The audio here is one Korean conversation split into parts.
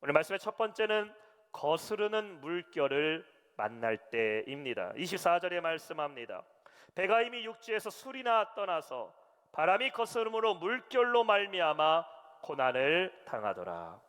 오늘 말씀의 첫 번째는 거스르는 물결을 만날 때입니다. 24절에 말씀합니다. 배가 이미 육지에서 술이나 떠나서 바람이 거스름으로 물결로 말미암아 고난을 당하더라.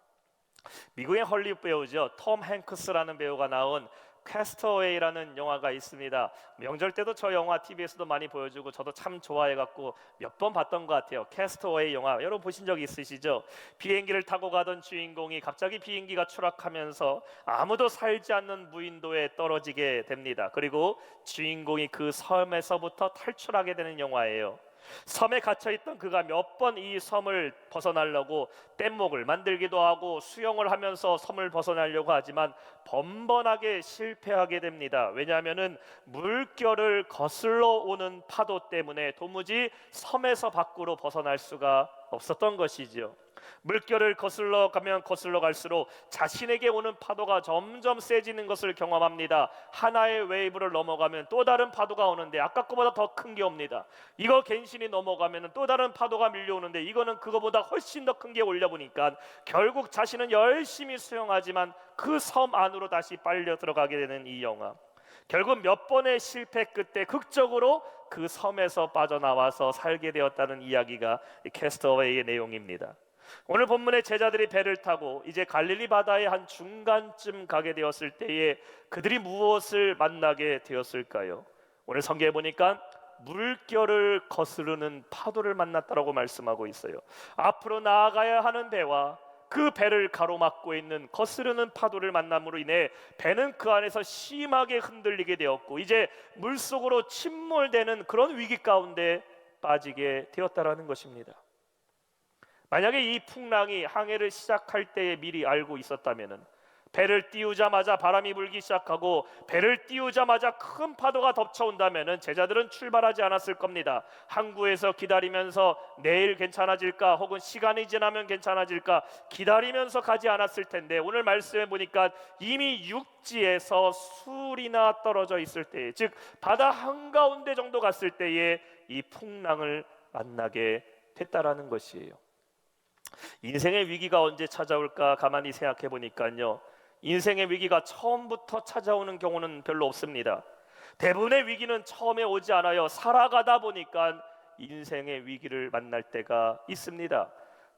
미국의 헐리우드 배우죠. 톰 행크스라는 배우가 나온 캐스터웨이라는 영화가 있습니다. 명절 때도 저 영화 TV에서도 많이 보여주고 저도 참 좋아해갖고 몇 번 봤던 것 같아요. 캐스터웨이 영화 여러분 보신 적 있으시죠? 비행기를 타고 가던 주인공이 갑자기 비행기가 추락하면서 아무도 살지 않는 무인도에 떨어지게 됩니다. 그리고 주인공이 그 섬에서부터 탈출하게 되는 영화예요. 섬에 갇혀있던 그가 몇 번 이 섬을 벗어나려고 뗏목을 만들기도 하고 수영을 하면서 섬을 벗어나려고 하지만 번번하게 실패하게 됩니다. 왜냐하면 물결을 거슬러 오는 파도 때문에 도무지 섬에서 밖으로 벗어날 수가 없었던 것이죠. 물결을 거슬러 가면 거슬러 갈수록 자신에게 오는 파도가 점점 세지는 것을 경험합니다. 하나의 웨이브를 넘어가면 또 다른 파도가 오는데 아까 거보다 더 큰 게 옵니다. 이거 갠신이 넘어가면 또 다른 파도가 밀려오는데 이거는 그거보다 훨씬 더 큰 게 올려보니까 결국 자신은 열심히 수영하지만 그 섬 안으로 다시 빨려 들어가게 되는 이 영화. 결국 몇 번의 실패 끝에 극적으로 그 섬에서 빠져나와서 살게 되었다는 이야기가 캐스터웨이의 내용입니다. 오늘 본문의 제자들이 배를 타고 이제 갈릴리 바다의 한 중간쯤 가게 되었을 때에 그들이 무엇을 만나게 되었을까요? 오늘 성경에 보니까 물결을 거스르는 파도를 만났다라고 말씀하고 있어요. 앞으로 나아가야 하는 배와 그 배를 가로막고 있는 거스르는 파도를 만남으로 인해 배는 그 안에서 심하게 흔들리게 되었고 이제 물속으로 침몰되는 그런 위기 가운데 빠지게 되었다라는 것입니다. 만약에 이 풍랑이 항해를 시작할 때에 미리 알고 있었다면 배를 띄우자마자 바람이 불기 시작하고 배를 띄우자마자 큰 파도가 덮쳐온다면 제자들은 출발하지 않았을 겁니다. 항구에서 기다리면서 내일 괜찮아질까 혹은 시간이 지나면 괜찮아질까 기다리면서 가지 않았을 텐데 오늘 말씀해 보니까 이미 육지에서 술이나 떨어져 있을 때에 즉 바다 한가운데 정도 갔을 때에 이 풍랑을 만나게 됐다라는 것이에요. 인생의 위기가 언제 찾아올까 가만히 생각해 보니까요, 인생의 위기가 처음부터 찾아오는 경우는 별로 없습니다. 대부분의 위기는 처음에 오지 않아요. 살아가다 보니까 인생의 위기를 만날 때가 있습니다.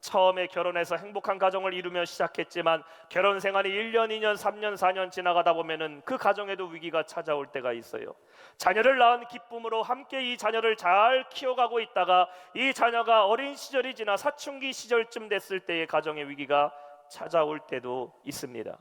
처음에 결혼해서 행복한 가정을 이루며 시작했지만 결혼 생활이 1년, 2년, 3년, 4년 지나가다 보면은 그 가정에도 위기가 찾아올 때가 있어요. 자녀를 낳은 기쁨으로 함께 이 자녀를 잘 키워가고 있다가 이 자녀가 어린 시절이 지나 사춘기 시절쯤 됐을 때의 가정의 위기가 찾아올 때도 있습니다.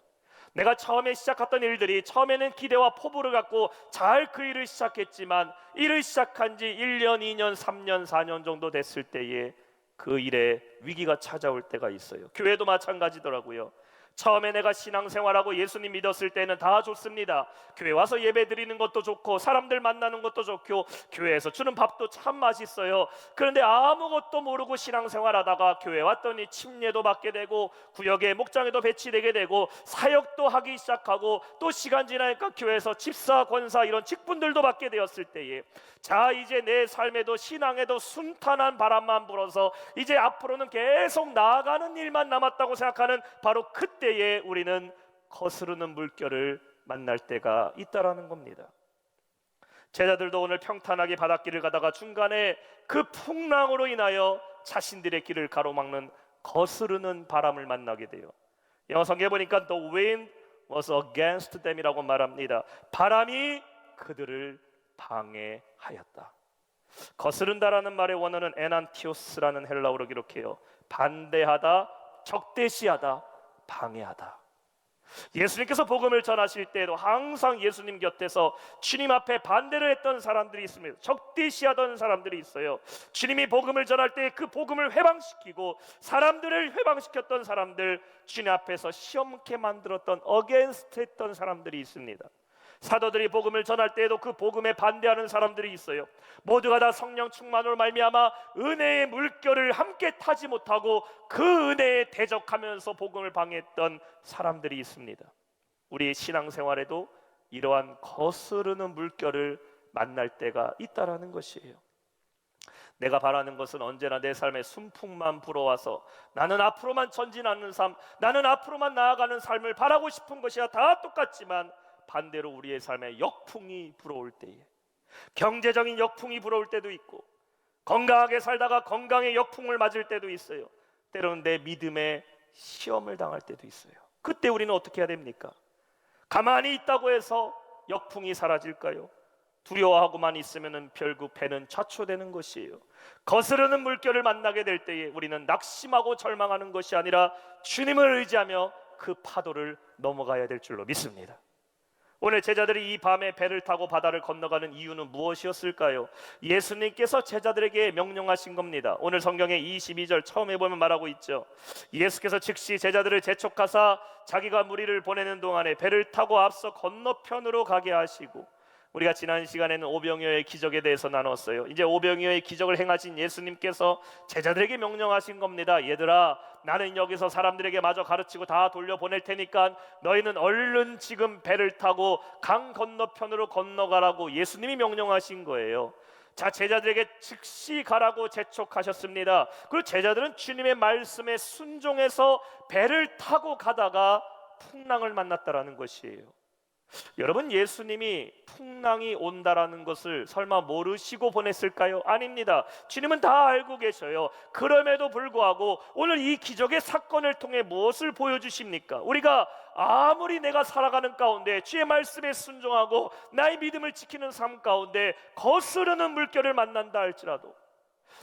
내가 처음에 시작했던 일들이 처음에는 기대와 포부를 갖고 잘 그 일을 시작했지만 일을 시작한 지 1년, 2년, 3년, 4년 정도 됐을 때에 그 일에 위기가 찾아올 때가 있어요. 교회도 마찬가지더라고요. 처음에 내가 신앙생활하고 예수님 믿었을 때는 다 좋습니다. 교회 와서 예배 드리는 것도 좋고 사람들 만나는 것도 좋고 교회에서 주는 밥도 참 맛있어요. 그런데 아무것도 모르고 신앙생활하다가 교회 왔더니 침례도 받게 되고 구역에 목장에도 배치되게 되고 사역도 하기 시작하고 또 시간 지나니까 교회에서 집사, 권사 이런 직분들도 받게 되었을 때에 자 이제 내 삶에도 신앙에도 순탄한 바람만 불어서 이제 앞으로는 계속 나아가는 일만 남았다고 생각하는 바로 그때에 우리는 거스르는 물결을 만날 때가 있다라는 겁니다. 제자들도 오늘 평탄하게 바닷길을 가다가 중간에 그 풍랑으로 인하여 자신들의 길을 가로막는 거스르는 바람을 만나게 돼요. 영어 성경에 보니까 The wind was against them이라고 말합니다. 바람이 그들을 방해하였다. 거스른다라는 말의 원어는 에난티오스라는 헬라어로 기록해요. 반대하다, 적대시하다, 방해하다. 예수님께서 복음을 전하실 때에도 항상 예수님 곁에서 주님 앞에 반대를 했던 사람들이 있습니다. 적대시하던 사람들이 있어요. 주님이 복음을 전할 때 그 복음을 회방시키고 사람들을 회방시켰던 사람들, 주님 앞에서 시험케 만들었던 어게인스트 했던 사람들이 있습니다. 사도들이 복음을 전할 때에도 그 복음에 반대하는 사람들이 있어요. 모두가 다 성령 충만으로 말미암아 은혜의 물결을 함께 타지 못하고 그 은혜에 대적하면서 복음을 방해했던 사람들이 있습니다. 우리의 신앙생활에도 이러한 거스르는 물결을 만날 때가 있다라는 것이에요. 내가 바라는 것은 언제나 내 삶의 순풍만 불어와서 나는 앞으로만 전진하는 삶, 나는 앞으로만 나아가는 삶을 바라고 싶은 것이야 다 똑같지만, 반대로 우리의 삶에 역풍이 불어올 때에, 경제적인 역풍이 불어올 때도 있고, 건강하게 살다가 건강의 역풍을 맞을 때도 있어요. 때로는 내 믿음에 시험을 당할 때도 있어요. 그때 우리는 어떻게 해야 됩니까? 가만히 있다고 해서 역풍이 사라질까요? 두려워하고만 있으면 결국 배는 좌초되는 것이에요. 거스르는 물결을 만나게 될 때에 우리는 낙심하고 절망하는 것이 아니라 주님을 의지하며 그 파도를 넘어가야 될 줄로 믿습니다. 오늘 제자들이 이 밤에 배를 타고 바다를 건너가는 이유는 무엇이었을까요? 예수님께서 제자들에게 명령하신 겁니다. 오늘 성경의 22절 처음에 보면 말하고 있죠. 예수께서 즉시 제자들을 재촉하사 자기가 무리를 보내는 동안에 배를 타고 앞서 건너편으로 가게 하시고, 우리가 지난 시간에는 오병이어의 기적에 대해서 나눴어요. 이제 오병이어의 기적을 행하신 예수님께서 제자들에게 명령하신 겁니다. 얘들아, 나는 여기서 사람들에게 마저 가르치고 다 돌려보낼 테니까 너희는 얼른 지금 배를 타고 강 건너편으로 건너가라고 예수님이 명령하신 거예요. 자, 제자들에게 즉시 가라고 재촉하셨습니다. 그리고 제자들은 주님의 말씀에 순종해서 배를 타고 가다가 풍랑을 만났다라는 것이에요. 여러분, 예수님이 풍랑이 온다라는 것을 설마 모르시고 보냈을까요? 아닙니다. 주님은 다 알고 계셔요. 그럼에도 불구하고 오늘 이 기적의 사건을 통해 무엇을 보여주십니까? 우리가 아무리 내가 살아가는 가운데 주의 말씀에 순종하고 나의 믿음을 지키는 삶 가운데 거스르는 물결을 만난다 할지라도,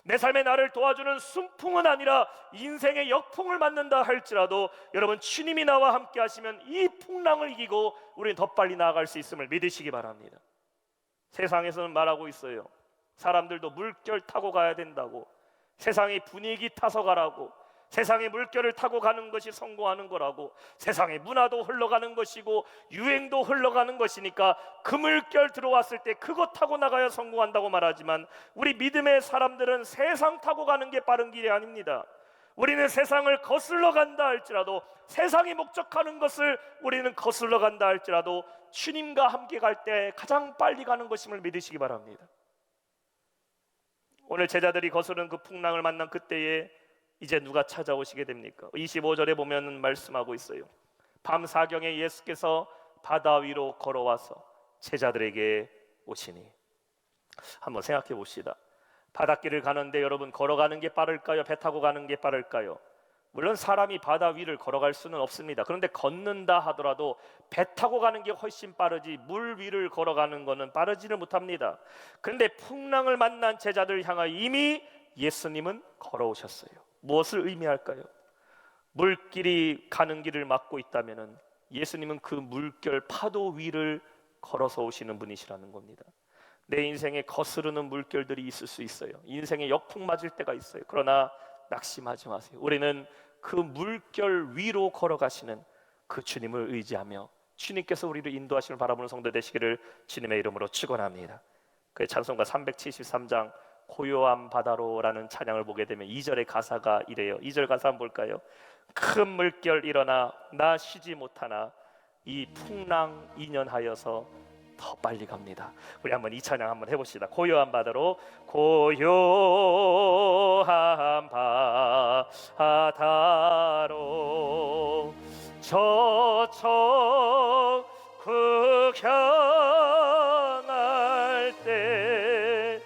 내 삶에 나를 도와주는 순풍은 아니라 인생의 역풍을 맞는다 할지라도, 여러분, 주님이 나와 함께 하시면 이 풍랑을 이기고 우리는 더 빨리 나아갈 수 있음을 믿으시기 바랍니다. 세상에서는 말하고 있어요. 사람들도 물결 타고 가야 된다고, 세상의 분위기 타서 가라고, 세상의 물결을 타고 가는 것이 성공하는 거라고, 세상의 문화도 흘러가는 것이고 유행도 흘러가는 것이니까 그 물결 들어왔을 때 그것 타고 나가야 성공한다고 말하지만, 우리 믿음의 사람들은 세상 타고 가는 게 빠른 길이 아닙니다. 우리는 세상을 거슬러 간다 할지라도, 세상이 목적하는 것을 우리는 거슬러 간다 할지라도 주님과 함께 갈 때 가장 빨리 가는 것임을 믿으시기 바랍니다. 오늘 제자들이 거스르는 그 풍랑을 만난 그때에 이제 누가 찾아오시게 됩니까? 25절에 보면 말씀하고 있어요. 밤 사경에 예수께서 바다 위로 걸어와서 제자들에게 오시니. 한번 생각해 봅시다. 바닷길을 가는데 여러분, 걸어가는 게 빠를까요? 배 타고 가는 게 빠를까요? 물론 사람이 바다 위를 걸어갈 수는 없습니다. 그런데 걷는다 하더라도 배 타고 가는 게 훨씬 빠르지 물 위를 걸어가는 것은 빠르지는 못합니다. 그런데 풍랑을 만난 제자들 향하여 이미 예수님은 걸어오셨어요. 무엇을 의미할까요? 물길이 가는 길을 막고 있다면 예수님은 그 물결 파도 위를 걸어서 오시는 분이시라는 겁니다. 내 인생에 거스르는 물결들이 있을 수 있어요. 인생에 역풍 맞을 때가 있어요. 그러나 낙심하지 마세요. 우리는 그 물결 위로 걸어가시는 그 주님을 의지하며 주님께서 우리를 인도하심을 바라보는 성도 되시기를 주님의 이름으로 축원합니다. 그 찬송가 373장 고요한 바다로라는 찬양을 보게 되면 2절의 가사가 이래요. 2절 가사 한번 볼까요? 큰 물결 일어나 나 쉬지 못하나 이 풍랑 인연하여서 더 빨리 갑니다. 우리 한번 이 찬양 한번 해봅시다. 고요한 바다로, 고요한 바다로 저쪽 향할 때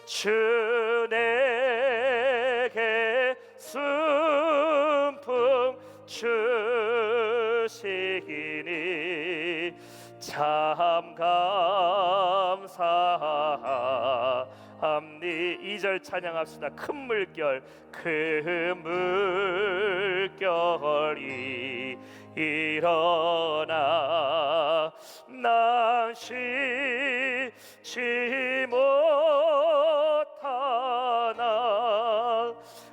주 내게 순풍 주시니 참 감사합니. 2절 찬양합시다. 큰 물결, 큰 물결이 일어나 난 쉬지 못하나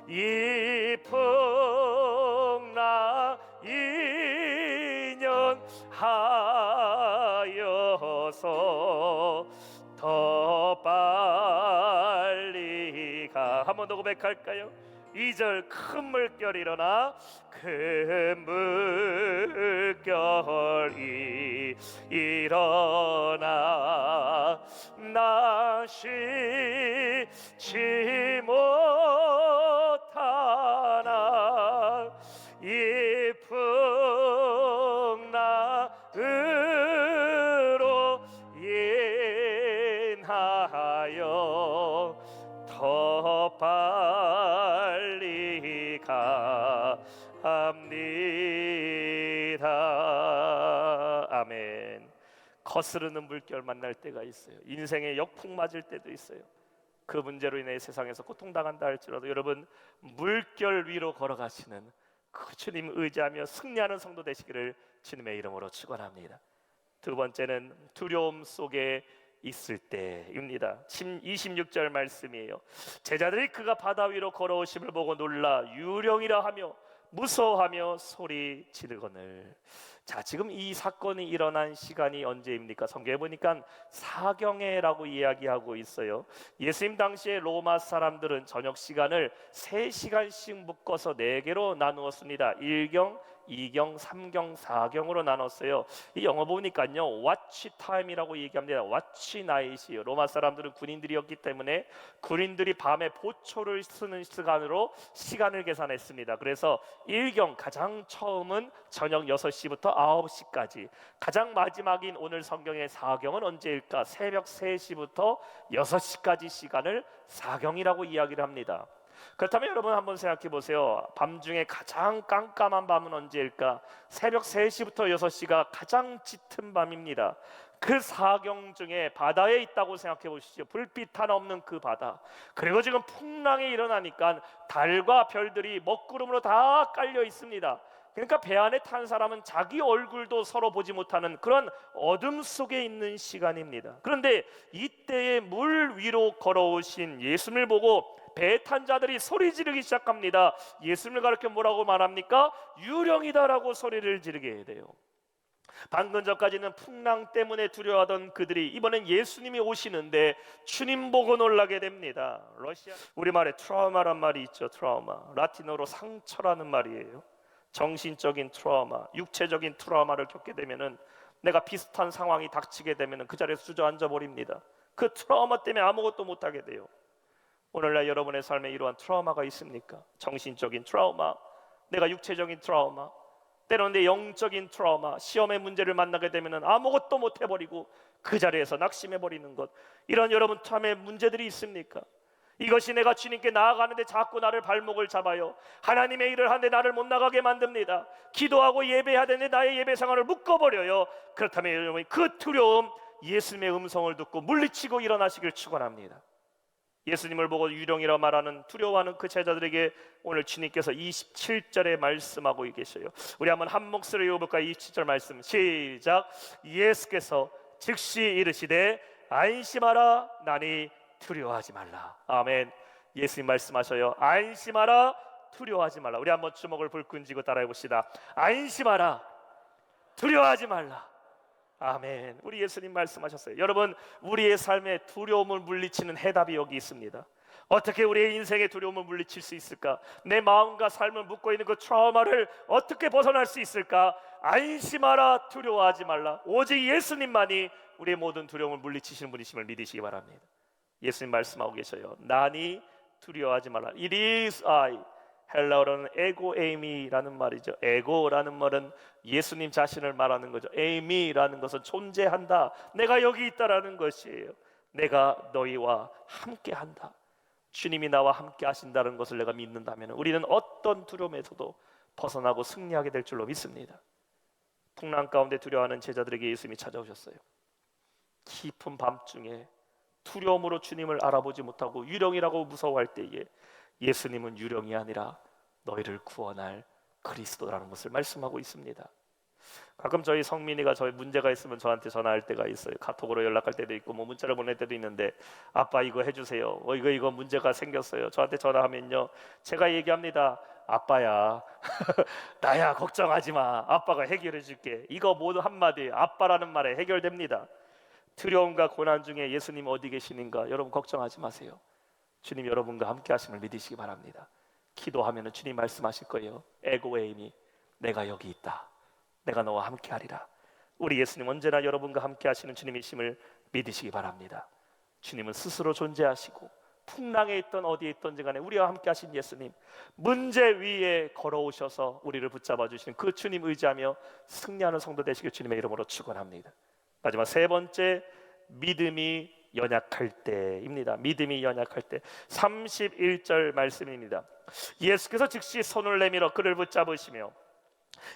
이 풍랑 인연하여서 더 빨리 가. 한 번 더 고백할까요? 2절 큰 물결이 일어나 큰 물결이 일어나 나 쉬지 못하나 이 풍랑으로 인하여 더 빨리 갑니다. 아멘. 거스르는 물결 만날 때가 있어요. 인생에 역풍 맞을 때도 있어요. 그 문제로 인해 세상에서 고통당한다 할지라도 여러분 물결 위로 걸어가시는 그 주님 의지하며 승리하는 성도 되시기를 주님의 이름으로 축원합니다. 두 번째는 두려움 속에 있을 때입니다. 26절 말씀이에요. 제자들이 그가 바다 위로 걸어오심을 보고 놀라 유령이라 하며 무서워하며 소리 지르거늘. 자, 지금 이 사건이 일어난 시간이 언제입니까? 성경에 보니까 사경회라고 이야기하고 있어요. 예수님 당시에 로마 사람들은 저녁 시간을 3시간씩 묶어서 4개로 나누었습니다. 1경, 2경, 3경, 4경으로 나눴어요. 이 영어 보니까요 watch time이라고 얘기합니다. watch night이요. 로마 사람들은 군인들이었기 때문에 군인들이 밤에 보초를 쓰는 시간으로 시간을 계산했습니다. 그래서 1경 가장 처음은 저녁 6시부터 9시까지, 가장 마지막인 오늘 성경의 4경은 언제일까? 새벽 3시부터 6시까지 시간을 4경이라고 이야기를 합니다. 그렇다면 여러분 한번 생각해 보세요. 밤중에 가장 깜깜한 밤은 언제일까? 새벽 3시부터 6시가 가장 짙은 밤입니다. 그 사경 중에 바다에 있다고 생각해 보시죠. 불빛 하나 없는 그 바다. 그리고 지금 풍랑이 일어나니까 달과 별들이 먹구름으로 다 깔려 있습니다. 그러니까 배 안에 탄 사람은 자기 얼굴도 서로 보지 못하는 그런 어둠 속에 있는 시간입니다. 그런데 이때에 물 위로 걸어오신 예수님을 보고 배에 탄 자들이 소리 지르기 시작합니다. 예수님을 가르쳐 뭐라고 말합니까? 유령이다라고 소리를 지르게 돼요. 방금 전까지는 풍랑 때문에 두려워하던 그들이 이번엔 예수님이 오시는데 주님 보고 놀라게 됩니다. 우리말에 트라우마란 말이 있죠. 트라우마, 라틴어로 상처라는 말이에요. 정신적인 트라우마, 육체적인 트라우마를 겪게 되면은 내가 비슷한 상황이 닥치게 되면은 그 자리에서 주저앉아 버립니다. 그 트라우마 때문에 아무것도 못하게 돼요. 오늘날 여러분의 삶에 이러한 트라우마가 있습니까? 정신적인 트라우마, 내가 육체적인 트라우마, 때로는 내 영적인 트라우마, 시험의 문제를 만나게 되면 아무것도 못해버리고 그 자리에서 낙심해버리는 것, 이런 여러분 삶의 문제들이 있습니까? 이것이 내가 주님께 나아가는데 자꾸 나를 발목을 잡아요. 하나님의 일을 하는데 나를 못 나가게 만듭니다. 기도하고 예배해야 되는데 나의 예배 생활을 묶어버려요. 그렇다면 여러분 그 두려움, 예수님의 음성을 듣고 물리치고 일어나시길 축원합니다. 예수님을 보고 유령이라 말하는 두려워하는 그 제자들에게 오늘 주님께서 27절에 말씀하고 계셔요. 우리 한번 한 목소리 읽어볼까요? 27절 말씀 시작. 예수께서 즉시 이르시되 안심하라, 나니 두려워하지 말라. 아멘. 예수님 말씀하셔요. 안심하라, 두려워하지 말라. 우리 한번 주먹을 불끈 쥐고 따라해 봅시다. 안심하라, 두려워하지 말라. 아멘. 우리 예수님 말씀하셨어요. 여러분, 우리의 삶에 두려움을 물리치는 해답이 여기 있습니다. 어떻게 우리의 인생의 두려움을 물리칠 수 있을까? 내 마음과 삶을 묶고 있는 그 트라우마를 어떻게 벗어날 수 있을까? 안심하라, 두려워하지 말라. 오직 예수님만이 우리의 모든 두려움을 물리치시는 분이심을 믿으시기 바랍니다. 예수님 말씀하고 계셔요. 나니 두려워하지 말라. It is I. 헬라어로는 에고 에이미라는 말이죠. 에고라는 말은 예수님 자신을 말하는 거죠. 에이미라는 것은 존재한다, 내가 여기 있다라는 것이에요. 내가 너희와 함께한다. 주님이 나와 함께 하신다는 것을 내가 믿는다면 우리는 어떤 두려움에서도 벗어나고 승리하게 될 줄로 믿습니다. 풍랑 가운데 두려워하는 제자들에게 예수님이 찾아오셨어요. 깊은 밤중에 두려움으로 주님을 알아보지 못하고 유령이라고 무서워할 때에 예수님은 유령이 아니라 너희를 구원할 그리스도라는 것을 말씀하고 있습니다. 가끔 저희 성민이가 저희 문제가 있으면 저한테 전화할 때가 있어요. 카톡으로 연락할 때도 있고 뭐 문자를 보낼 때도 있는데 아빠 이거 해주세요. 이거 문제가 생겼어요. 저한테 전화하면요 제가 얘기합니다. 아빠야 나야 걱정하지 마. 아빠가 해결해 줄게. 이거 모두 한마디 아빠라는 말에 해결됩니다. 두려움과 고난 중에 예수님 어디 계시는가? 여러분 걱정하지 마세요. 주님 여러분과 함께 하심을 믿으시기 바랍니다. 기도하면 주님 말씀하실 거예요. 에고에이미, 내가 여기 있다. 내가 너와 함께 하리라. 우리 예수님 언제나 여러분과 함께 하시는 주님이심을 믿으시기 바랍니다. 주님은 스스로 존재하시고 풍랑에 있던 어디에 있던지 간에 우리와 함께 하신 예수님, 문제 위에 걸어오셔서 우리를 붙잡아 주시는 그 주님 의지하며 승리하는 성도 되시길 주님의 이름으로 축원합니다. 마지막 세 번째, 믿음이 연약할 때입니다. 믿음이 연약할 때 31절 말씀입니다. 예수께서 즉시 손을 내밀어 그를 붙잡으시며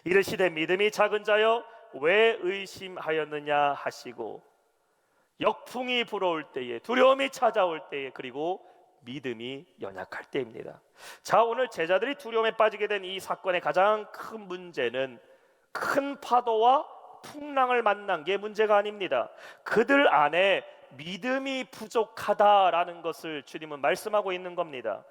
이르시되 믿음이 작은 자여 왜 의심하였느냐 하시고, 역풍이 불어올 때에, 두려움이 찾아올 때에, 그리고 믿음이 연약할 때입니다. 자, 오늘 제자들이 두려움에 빠지게 된 이 사건의 가장 큰 문제는 큰 파도와 풍랑을 만난 게 문제가 아닙니다. 그들 안에 믿음이 부족하다라는 것을 주님은 말씀하고 있는 겁니다.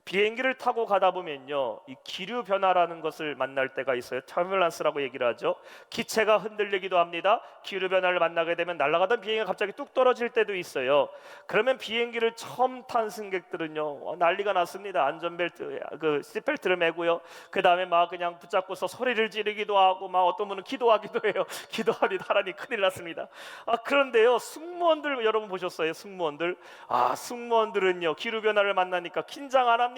비행기를 타고 가다 보면요, 이 기류 변화라는 것을 만날 때가 있어요. 터뷸런스라고 얘기를 하죠. 기체가 흔들리기도 합니다. 기류 변화를 만나게 되면 날아가던 비행기가 갑자기 뚝 떨어질 때도 있어요. 그러면 비행기를 처음 탄 승객들은요, 난리가 났습니다. 안전벨트, 시트벨트를 매고요. 그 다음에 막 그냥 붙잡고서 소리를 지르기도 하고, 막 어떤 분은 기도하기도 해요. 기도합니다. 하나님 큰일 났습니다. 그런데요, 승무원들 여러분 보셨어요? 승무원들은요, 기류 변화를 만나니까 긴장 안 합니다.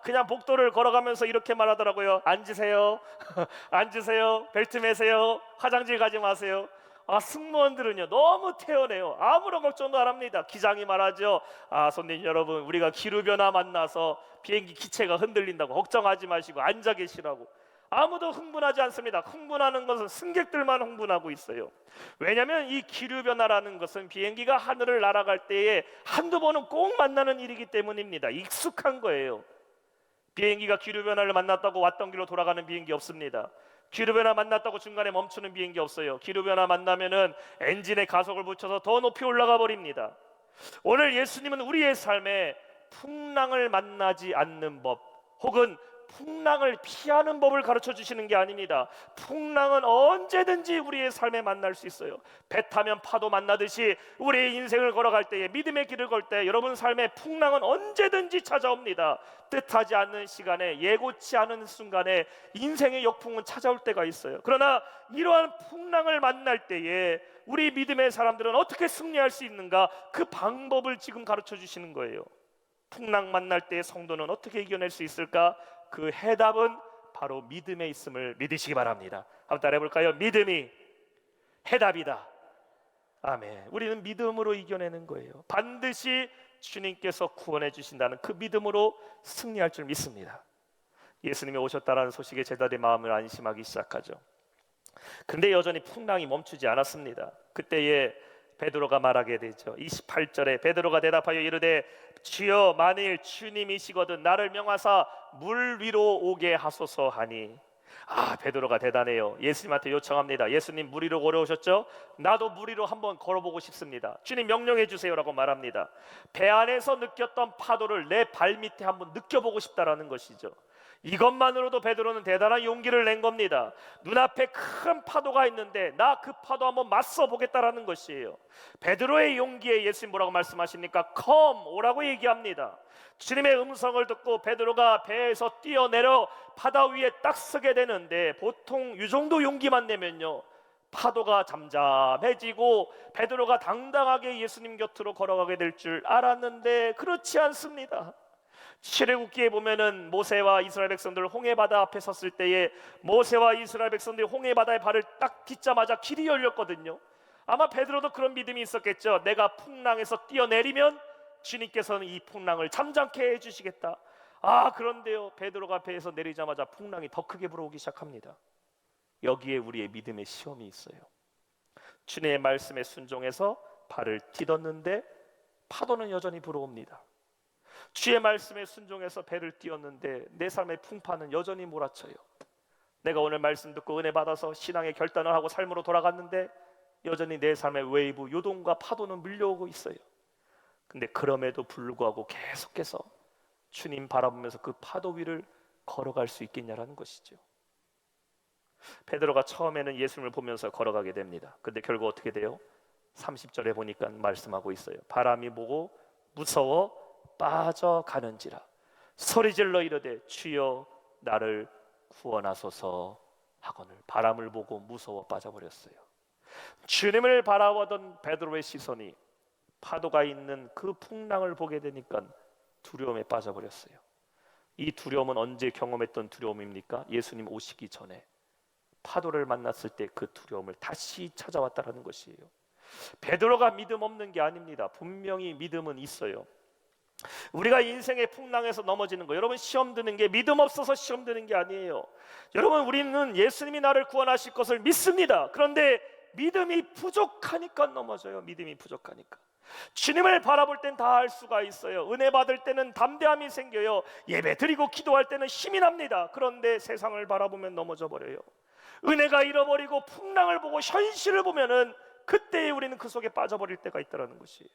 그냥 복도를 걸어가면서 이렇게 말하더라고요. 앉으세요. 앉으세요. 벨트 매세요. 화장실 가지 마세요. 승무원들은요, 너무 태연해요. 아무런 걱정도 안 합니다. 기장이 말하죠. 손님 여러분, 우리가 기류 변화 만나서 비행기 기체가 흔들린다고 걱정하지 마시고 앉아 계시라고. 아무도 흥분하지 않습니다. 흥분하는 것은 승객들만 흥분하고 있어요. 왜냐하면 이 기류 변화라는 것은 비행기가 하늘을 날아갈 때에 한두 번은 꼭 만나는 일이기 때문입니다. 익숙한 거예요. 비행기가 기류 변화를 만났다고 왔던 길로 돌아가는 비행기 없습니다. 기류 변화 만났다고 중간에 멈추는 비행기 없어요. 기류 변화 만나면은 엔진에 가속을 붙여서 더 높이 올라가 버립니다. 오늘 예수님은 우리의 삶에 풍랑을 만나지 않는 법, 혹은 풍랑을 피하는 법을 가르쳐 주시는 게 아닙니다. 풍랑은 언제든지 우리의 삶에 만날 수 있어요. 배 타면 파도 만나듯이 우리의 인생을 걸어갈 때에, 믿음의 길을 걸 때 여러분 삶에 풍랑은 언제든지 찾아옵니다. 뜻하지 않는 시간에, 예고치 않은 순간에 인생의 역풍은 찾아올 때가 있어요. 그러나 이러한 풍랑을 만날 때에 우리 믿음의 사람들은 어떻게 승리할 수 있는가, 그 방법을 지금 가르쳐 주시는 거예요. 풍랑 만날 때 성도는 어떻게 이겨낼 수 있을까? 그 해답은 바로 믿음에 있음을 믿으시기 바랍니다. 한번 따라해 볼까요? 믿음이 해답이다. 아멘. 우리는 믿음으로 이겨내는 거예요. 반드시 주님께서 구원해 주신다는 그 믿음으로 승리할 줄 믿습니다. 예수님이 오셨다라는 소식에 제자들의 마음을 안심하기 시작하죠. 근데 여전히 풍랑이 멈추지 않았습니다. 그때에 베드로가 말하게 되죠. 28절에 베드로가 대답하여 이르되 주여, 만일 주님이시거든 나를 명하사 물 위로 오게 하소서 하니. 베드로가 대단해요. 예수님한테 요청합니다. 예수님 물 위로 걸어오셨죠? 나도 물 위로 한번 걸어보고 싶습니다. 주님 명령해 주세요라고 말합니다. 배 안에서 느꼈던 파도를 내 발밑에 한번 느껴보고 싶다라는 것이죠. 이것만으로도 베드로는 대단한 용기를 낸 겁니다. 눈앞에 큰 파도가 있는데 나 그 파도 한번 맞서 보겠다라는 것이에요. 베드로의 용기에 예수님 뭐라고 말씀하십니까? Come, 오라고 얘기합니다. 주님의 음성을 듣고 베드로가 배에서 뛰어내려 바다 위에 딱 서게 되는데, 보통 이 정도 용기만 내면요, 파도가 잠잠해지고 베드로가 당당하게 예수님 곁으로 걸어가게 될 줄 알았는데 그렇지 않습니다. 출애굽기에 보면은 모세와 이스라엘 백성들 홍해 바다 앞에 섰을 때에 모세와 이스라엘 백성들이 홍해 바다에 발을 딱 딛자마자 길이 열렸거든요. 아마 베드로도 그런 믿음이 있었겠죠. 내가 풍랑에서 뛰어내리면 주님께서는 이 풍랑을 잠잠케 해주시겠다. 그런데요, 베드로가 배에서 내리자마자 풍랑이 더 크게 불어오기 시작합니다. 여기에 우리의 믿음의 시험이 있어요. 주님의 말씀에 순종해서 발을 딛었는데 파도는 여전히 불어옵니다. 주의 말씀에 순종해서 배를 띄웠는데 내 삶의 풍파는 여전히 몰아쳐요. 내가 오늘 말씀 듣고 은혜 받아서 신앙의 결단을 하고 삶으로 돌아갔는데 여전히 내 삶의 웨이브, 요동과 파도는 밀려오고 있어요. 근데 그럼에도 불구하고 계속해서 주님 바라보면서 그 파도 위를 걸어갈 수 있겠냐라는 것이죠. 베드로가 처음에는 예수님을 보면서 걸어가게 됩니다. 근데 결국 어떻게 돼요? 30절에 보니까 말씀하고 있어요. 바람이 보고 무서워 빠져가는지라. 소리질러 이르되 주여 나를 구원하소서 하거늘 바람을 보고 무서워 빠져버렸어요. 주님을 바라보던 베드로의 시선이 파도가 있는 그 풍랑을 보게 되니까 두려움에 빠져버렸어요. 이 두려움은 언제 경험했던 두려움입니까? 예수님 오시기 전에 파도를 만났을 때 그 두려움을 다시 찾아왔다라는 것이에요. 베드로가 믿음 없는 게 아닙니다. 분명히 믿음은 있어요. 우리가 인생의 풍랑에서 넘어지는 거, 여러분 시험 드는 게 믿음 없어서 시험 드는 게 아니에요. 여러분 우리는 예수님이 나를 구원하실 것을 믿습니다. 그런데 믿음이 부족하니까 넘어져요. 믿음이 부족하니까. 주님을 바라볼 땐 다 할 수가 있어요. 은혜 받을 때는 담대함이 생겨요. 예배 드리고 기도할 때는 힘이 납니다. 그런데 세상을 바라보면 넘어져 버려요. 은혜가 잃어버리고 풍랑을 보고 현실을 보면은 그때 우리는 그 속에 빠져버릴 때가 있다는 것이에요.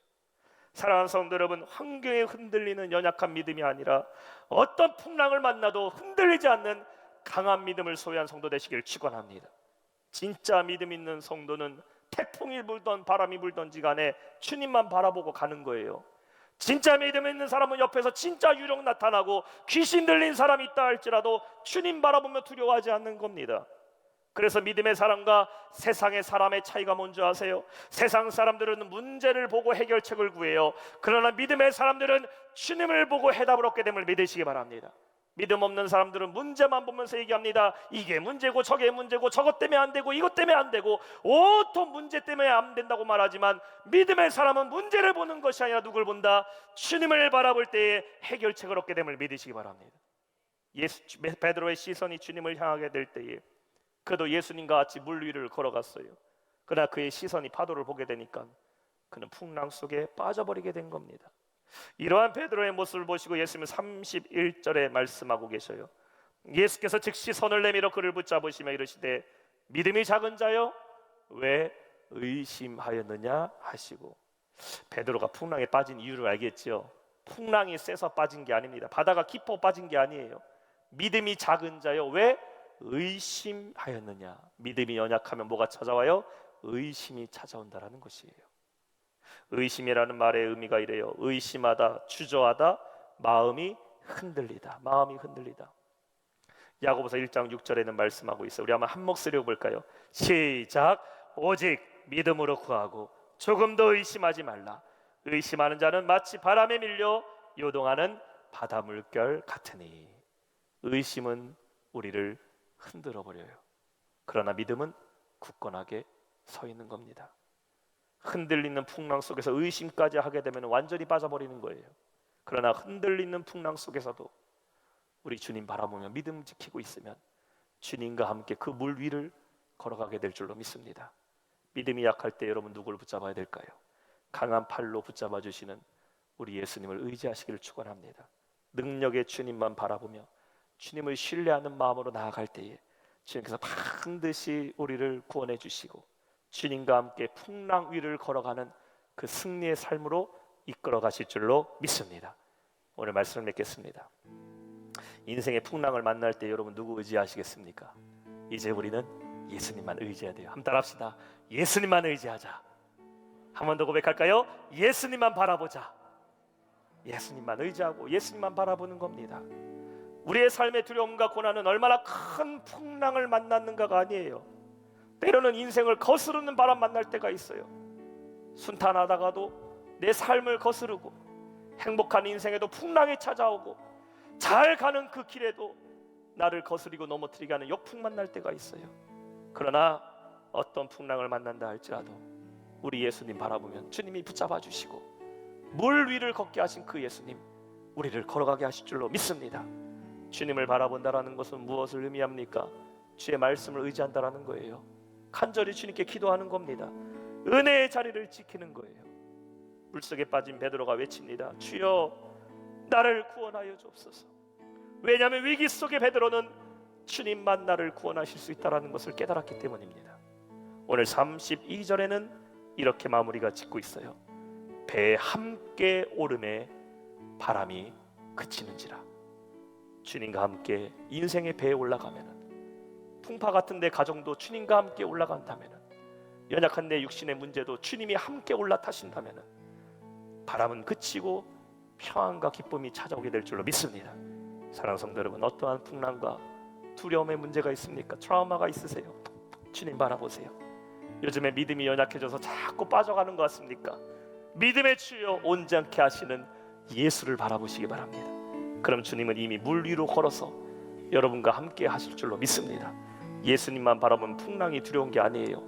사랑하는 성도 여러분, 환경에 흔들리는 연약한 믿음이 아니라 어떤 풍랑을 만나도 흔들리지 않는 강한 믿음을 소유한 성도 되시길 축원합니다. 진짜 믿음 있는 성도는 태풍이 불던 바람이 불던지 간에 주님만 바라보고 가는 거예요. 진짜 믿음 있는 사람은 옆에서 진짜 유령 나타나고 귀신 들린 사람이 있다 할지라도 주님 바라보며 두려워하지 않는 겁니다. 그래서 믿음의 사람과 세상의 사람의 차이가 뭔지 아세요? 세상 사람들은 문제를 보고 해결책을 구해요. 그러나 믿음의 사람들은 주님을 보고 해답을 얻게 됨을 믿으시기 바랍니다. 믿음 없는 사람들은 문제만 보면서 얘기합니다. 이게 문제고 저게 문제고 저것 때문에 안 되고 이것 때문에 안 되고 온통 문제 때문에 안 된다고 말하지만 믿음의 사람은 문제를 보는 것이 아니라 누굴 본다? 주님을 바라볼 때에 해결책을 얻게 됨을 믿으시기 바랍니다. 베드로의 시선이 주님을 향하게 될 때에 그도 예수님과 같이 물 위를 걸어갔어요. 그러나 그의 시선이 파도를 보게 되니까 그는 풍랑 속에 빠져버리게 된 겁니다. 이러한 베드로의 모습을 보시고 예수님은 31절에 말씀하고 계셔요. 예수께서 즉시 손을 내밀어 그를 붙잡으시며 이르시되 믿음이 작은 자여 왜 의심하였느냐 하시고, 베드로가 풍랑에 빠진 이유를 알겠죠. 풍랑이 세서 빠진 게 아닙니다. 바다가 깊어 빠진 게 아니에요. 믿음이 작은 자여 왜 의심하였느냐. 믿음이 연약하면 뭐가 찾아와요? 의심이 찾아온다라는 것이에요. 의심이라는 말의 의미가 이래요. 의심하다, 주저하다, 마음이 흔들리다. 마음이 흔들리다. 야고보서 1장 6절에는 말씀하고 있어요. 우리 한번 한 목소리 볼까요? 시작. 오직 믿음으로 구하고 조금도 의심하지 말라. 의심하는 자는 마치 바람에 밀려 요동하는 바다 물결 같으니. 의심은 우리를 흔들어 버려요. 그러나 믿음은 굳건하게 서 있는 겁니다. 흔들리는 풍랑 속에서 의심까지 하게 되면 완전히 빠져버리는 거예요. 그러나 흔들리는 풍랑 속에서도 우리 주님 바라보며 믿음 지키고 있으면 주님과 함께 그 물 위를 걸어가게 될 줄로 믿습니다. 믿음이 약할 때 여러분 누구를 붙잡아야 될까요? 강한 팔로 붙잡아 주시는 우리 예수님을 의지하시기를 축원합니다. 능력의 주님만 바라보며 주님을 신뢰하는 마음으로 나아갈 때에 주님께서 반드시 우리를 구원해 주시고 주님과 함께 풍랑 위를 걸어가는 그 승리의 삶으로 이끌어 가실 줄로 믿습니다. 오늘 말씀을 맺겠습니다. 인생의 풍랑을 만날 때 여러분 누구 의지하시겠습니까? 이제 우리는 예수님만 의지해야 돼요. 한번 따라합시다. 예수님만 의지하자. 한 번 더 고백할까요? 예수님만 바라보자. 예수님만 의지하고 예수님만 바라보는 겁니다. 우리의 삶의 두려움과 고난은 얼마나 큰 풍랑을 만났는가가 아니에요. 때로는 인생을 거스르는 바람 만날 때가 있어요. 순탄하다가도 내 삶을 거스르고 행복한 인생에도 풍랑이 찾아오고 잘 가는 그 길에도 나를 거스리고 넘어뜨리게 하는 역풍 만날 때가 있어요. 그러나 어떤 풍랑을 만난다 할지라도 우리 예수님 바라보면 주님이 붙잡아 주시고 물 위를 걷게 하신 그 예수님 우리를 걸어가게 하실 줄로 믿습니다. 주님을 바라본다라는 것은 무엇을 의미합니까? 주의 말씀을 의지한다라는 거예요. 간절히 주님께 기도하는 겁니다. 은혜의 자리를 지키는 거예요. 물속에 빠진 베드로가 외칩니다. 주여 나를 구원하여 주옵소서. 왜냐하면 위기 속의 베드로는 주님만 나를 구원하실 수 있다는 것을 깨달았기 때문입니다. 오늘 32절에는 이렇게 마무리가 짓고 있어요. 배에 함께 오름에 바람이 그치는지라. 주님과 함께 인생의 배에 올라가면은, 풍파 같은 내 가정도 주님과 함께 올라간다면은, 연약한 내 육신의 문제도 주님이 함께 올라타신다면은 바람은 그치고 평안과 기쁨이 찾아오게 될 줄로 믿습니다. 사랑하는 성도 여러분, 어떠한 풍랑과 두려움의 문제가 있습니까? 트라우마가 있으세요? 주님 바라보세요. 요즘에 믿음이 연약해져서 자꾸 빠져가는 것 같습니까? 믿음의 주여 온전케 하시는 예수를 바라보시기 바랍니다. 그럼 주님은 이미 물 위로 걸어서 여러분과 함께 하실 줄로 믿습니다. 예수님만 바라보면 풍랑이 두려운 게 아니에요.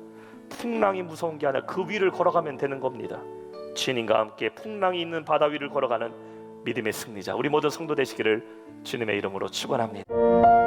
풍랑이 무서운 게 아니라 그 위를 걸어가면 되는 겁니다. 주님과 함께 풍랑이 있는 바다 위를 걸어가는 믿음의 승리자, 우리 모든 성도 되시기를 주님의 이름으로 축원합니다.